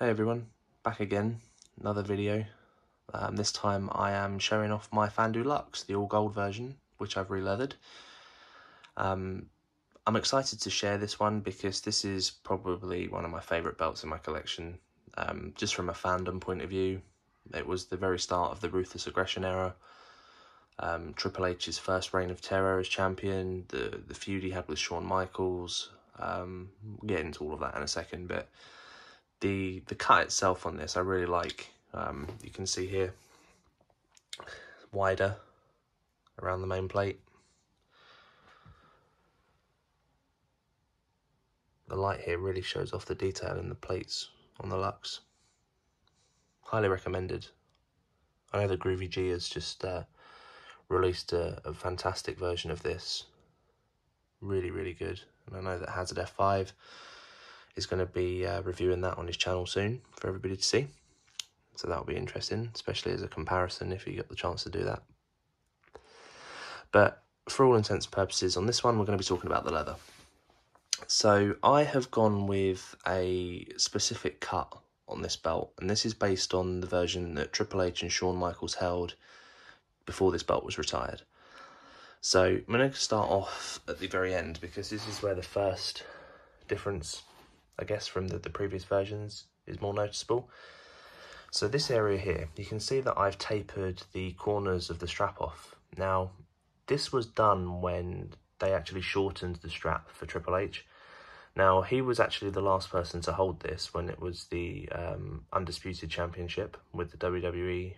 Hey everyone, back again, another video. This time I am showing off my Fandu Luxe, the all gold version, which I've releathered. I'm excited to share this one because this is probably one of my favourite belts in my collection. Just from a fandom point of view, it was the very start of the Ruthless Aggression era. Triple H's first reign of terror as champion, the feud he had with Shawn Michaels. We'll get into all of that in a second, but the cut itself on this I really like. You can see here, wider around the main plate. The light here really shows off the detail in the plates on the Luxe. Highly recommended. I know the Groovy G has just released a fantastic version of this. Really, really good. And I know that Hazard F5 is going to be reviewing that on his channel soon for everybody to see. So that'll be interesting, especially as a comparison if you get the chance to do that. But for all intents and purposes, on this one, we're going to be talking about the leather. So I have gone with a specific cut on this belt, and this is based on the version that Triple H and Shawn Michaels held before this belt was retired. So I'm going to start off at the very end because this is where the first difference, I guess, from the previous versions is more noticeable. So this area here, you can see that I've tapered the corners of the strap off. Now, this was done when they actually shortened the strap for Triple H. Now, he was actually the last person to hold this when it was the Undisputed Championship with the WWE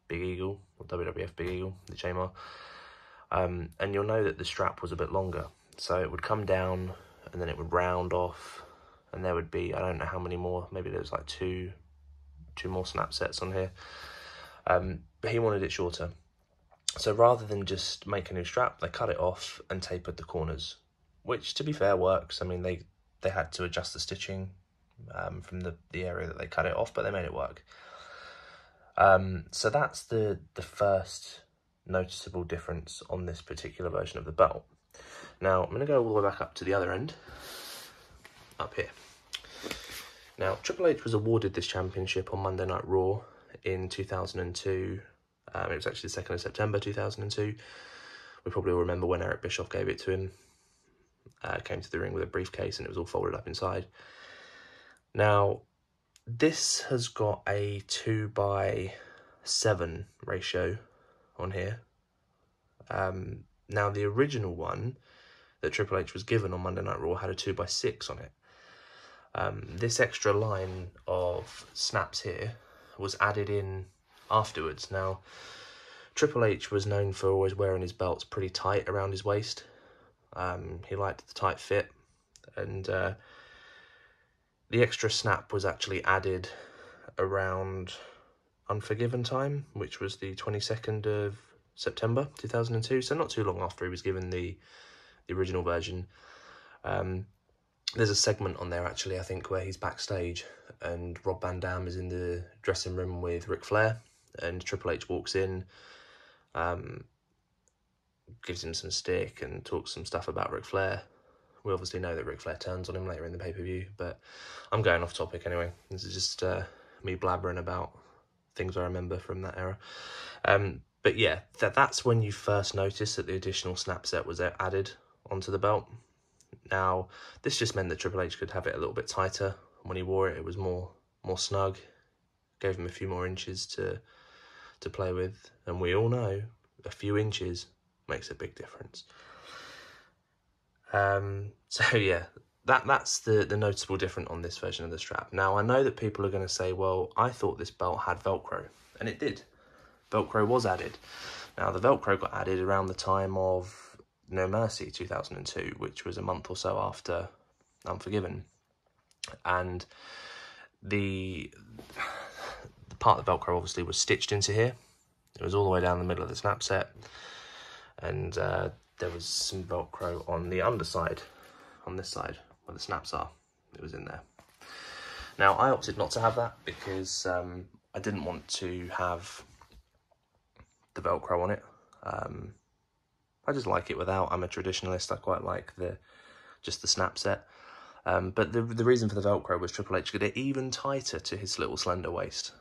Big Eagle, or WWF Big Eagle, the Chamar. And you'll know that the strap was a bit longer. So it would come down and then it would round off, and there would be, I don't know how many more, maybe there was like two more snap sets on here. But he wanted it shorter. So rather than just make a new strap, they cut it off and tapered the corners, which, to be fair, works. I mean, they had to adjust the stitching from the area that they cut it off, but they made it work. So that's the first noticeable difference on this particular version of the belt. Now, I'm going to go all the way back up to the other end, up here. Now, Triple H was awarded this championship on Monday Night Raw in 2002. It was actually the 2nd of September 2002. We probably all remember when Eric Bischoff gave it to him. Came to the ring with a briefcase and it was all folded up inside. Now, this has got a 2:7 ratio on here. Now, the original one that Triple H was given on Monday Night Raw had a 2:6 on it. This extra line of snaps here was added in afterwards. Now, Triple H was known for always wearing his belts pretty tight around his waist. He liked the tight fit, and the extra snap was actually added around Unforgiven time, which was the 22nd of September 2002, so not too long after he was given the original version. There's a segment on there, actually, I think, where he's backstage and Rob Van Dam is in the dressing room with Ric Flair, and Triple H walks in, gives him some stick and talks some stuff about Ric Flair. We obviously know that Ric Flair turns on him later in the pay-per-view, but I'm going off topic anyway. This is just me blabbering about things I remember from that era. But yeah, that's when you first noticed that the additional snap set was added onto the belt. Now, this just meant that Triple H could have it a little bit tighter. When he wore it, it was more snug. Gave him a few more inches to play with. And we all know a few inches makes a big difference. So yeah, that's the noticeable difference on this version of the strap. Now, I know that people are going to say, well, I thought this belt had Velcro. And it did. Velcro was added. Now, the Velcro got added around the time of No Mercy 2002, which was a month or so after Unforgiven. And the part of the Velcro obviously was stitched into here. It was all the way down the middle of the snap set. And there was some Velcro on the underside, on this side, where the snaps are. It was in there. Now, I opted not to have that because I didn't want to have the Velcro on it. I just like it without. I'm a traditionalist. I quite like just the snap set. But the reason for the Velcro was Triple H to get it even tighter to his little slender waist,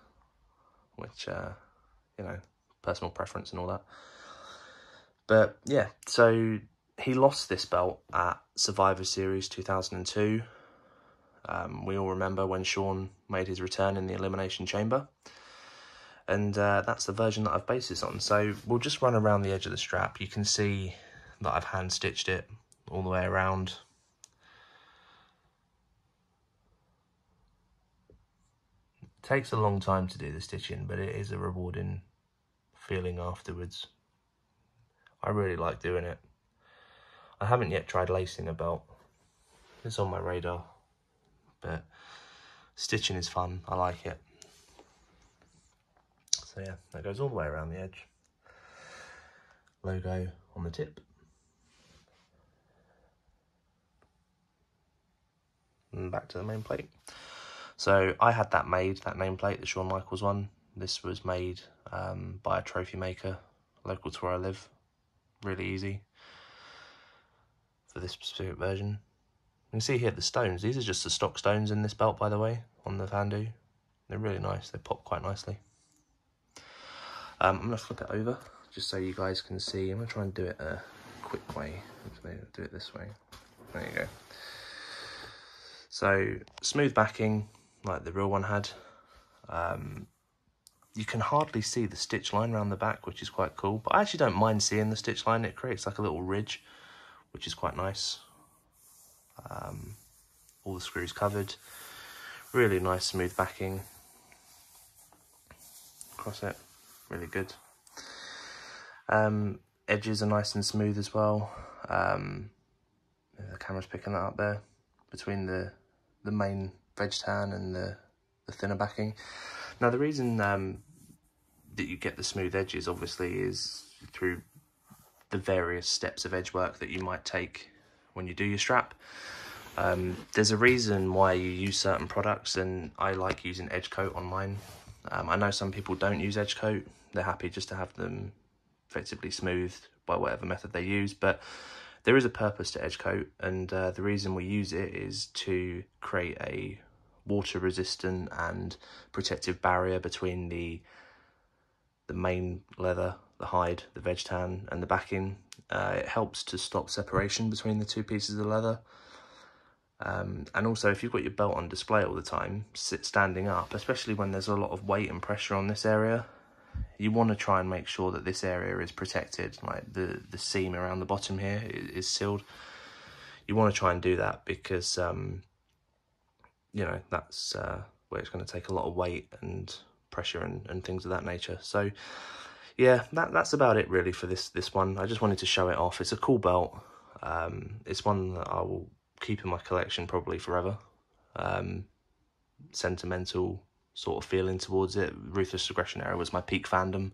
which, you know, personal preference and all that. But yeah, so he lost this belt at Survivor Series 2002. We all remember when Shawn made his return in the Elimination Chamber. And that's the version that I've based this on. So we'll just run around the edge of the strap. You can see that I've hand stitched it all the way around. It takes a long time to do the stitching, but it is a rewarding feeling afterwards. I really like doing it. I haven't yet tried lacing a belt. It's on my radar, but stitching is fun. I like it. So yeah, that goes all the way around the edge. Logo on the tip. And back to the main plate. So I had that made, that nameplate, the Shawn Michaels one. This was made by a trophy maker local to where I live. Really easy for this specific version. You can see here the stones. These are just the stock stones in this belt, by the way, on the Fandu. They're really nice. They pop quite nicely. I'm going to flip it over just so you guys can see. I'm going to try and do it a quick way. Do it this way. There you go. So smooth backing like the real one had. You can hardly see the stitch line around the back, which is quite cool. But I actually don't mind seeing the stitch line. It creates like a little ridge, which is quite nice. All the screws covered. Really nice smooth backing. Across it. Really good. Edges are nice and smooth as well. The camera's picking that up there. Between the main veg tan and the thinner backing. Now the reason that you get the smooth edges obviously is through the various steps of edge work that you might take when you do your strap. There's a reason why you use certain products, and I like using edge coat on mine. I know some people don't use edge coat. They're happy just to have them effectively smoothed by whatever method they use, but there is a purpose to edge coat, and the reason we use it is to create a water resistant and protective barrier between the main leather, the hide, the veg tan and the backing. It helps to stop separation between the two pieces of leather. And also if you've got your belt on display all the time, standing up, especially when there's a lot of weight and pressure on this area, you want to try and make sure that this area is protected, like the seam around the bottom here is sealed. You want to try and do that because, you know, that's where it's going to take a lot of weight and pressure and things of that nature. So yeah, that's about it really for this one. I just wanted to show it off. It's a cool belt. It's one that I will keep in my collection probably forever. Sentimental sort of feeling towards it. Ruthless Aggression era was my peak fandom,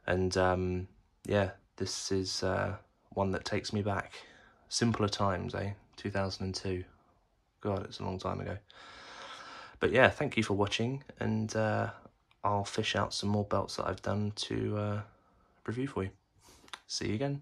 and yeah, this is one that takes me back. Simpler times, 2002. God, it's a long time ago. But yeah, thank you for watching, and I'll fish out some more belts that I've done to review for you. See you again.